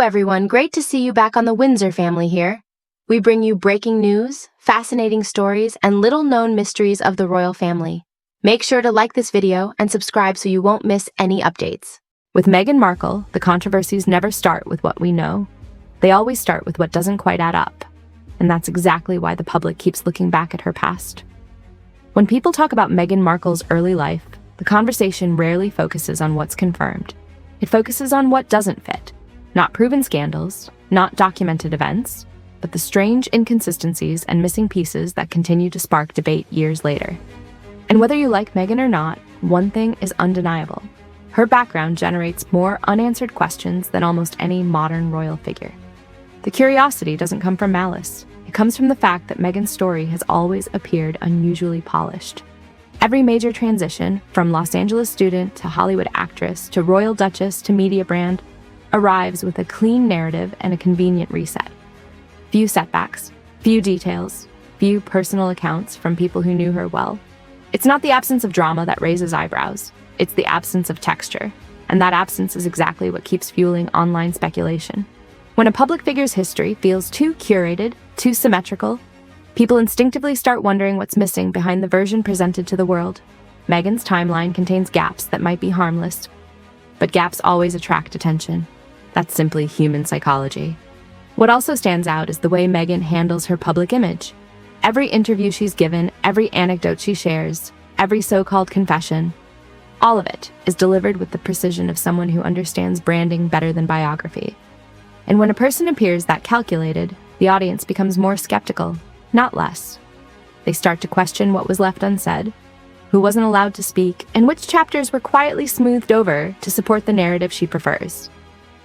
everyone, great to see you back on the Windsor family here. We bring you breaking news, fascinating stories, and little-known mysteries of the royal family. Make sure to like this video and subscribe so you won't miss any updates. With Meghan Markle, the controversies never start with what we know. They always start with what doesn't quite add up. And that's exactly why the public keeps looking back at her past. When people talk about Meghan Markle's early life, the conversation rarely focuses on what's confirmed. It focuses on what doesn't fit. Not proven scandals, not documented events, but the strange inconsistencies and missing pieces that continue to spark debate years later. And whether you like Meghan or not, one thing is undeniable. Her background generates more unanswered questions than almost any modern royal figure. The curiosity doesn't come from malice. It comes from the fact that Meghan's story has always appeared unusually polished. Every major transition, from Los Angeles student to Hollywood actress to royal duchess to media brand, arrives with a clean narrative and a convenient reset. Few setbacks, few details, few personal accounts from people who knew her well. It's not the absence of drama that raises eyebrows. It's the absence of texture, and that absence is exactly what keeps fueling online speculation. When a public figure's history feels too curated, too symmetrical, people instinctively start wondering what's missing behind the version presented to the world. Meghan's timeline contains gaps that might be harmless, but gaps always attract attention. That's simply human psychology. What also stands out is the way Meghan handles her public image. Every interview she's given, every anecdote she shares, every so-called confession, all of it is delivered with the precision of someone who understands branding better than biography. And when a person appears that calculated, the audience becomes more skeptical, not less. They start to question what was left unsaid, who wasn't allowed to speak, and which chapters were quietly smoothed over to support the narrative she prefers.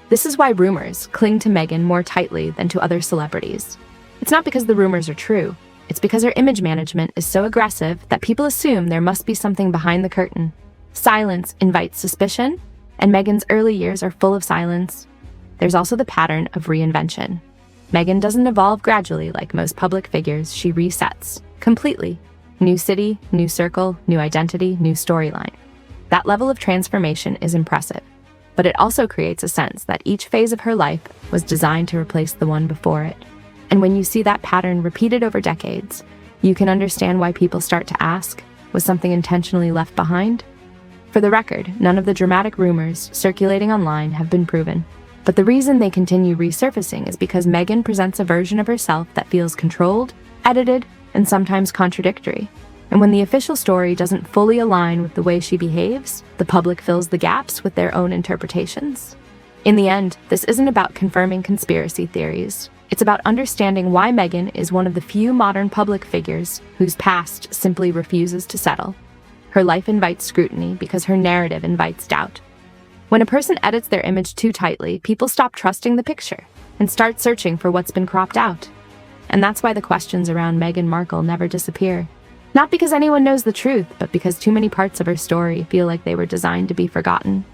This is why rumors cling to Meghan more tightly than to other celebrities. It's not because the rumors are true. It's because her image management is so aggressive that people assume there must be something behind the curtain. Silence invites suspicion, and Meghan's early years are full of silence. There's also the pattern of reinvention. Meghan doesn't evolve gradually like most public figures. She resets completely. New city, new circle, new identity, new storyline. That level of transformation is impressive. But it also creates a sense that each phase of her life was designed to replace the one before it. And when you see that pattern repeated over decades, you can understand why people start to ask, was something intentionally left behind? For the record, none of the dramatic rumors circulating online have been proven. But the reason they continue resurfacing is because Meghan presents a version of herself that feels controlled, edited, and sometimes contradictory. And when the official story doesn't fully align with the way she behaves, the public fills the gaps with their own interpretations. In the end, this isn't about confirming conspiracy theories. It's about understanding why Meghan is one of the few modern public figures whose past simply refuses to settle. Her life invites scrutiny because her narrative invites doubt. When a person edits their image too tightly, people stop trusting the picture and start searching for what's been cropped out. And that's why the questions around Meghan Markle never disappear. Not because anyone knows the truth, but because too many parts of her story feel like they were designed to be forgotten.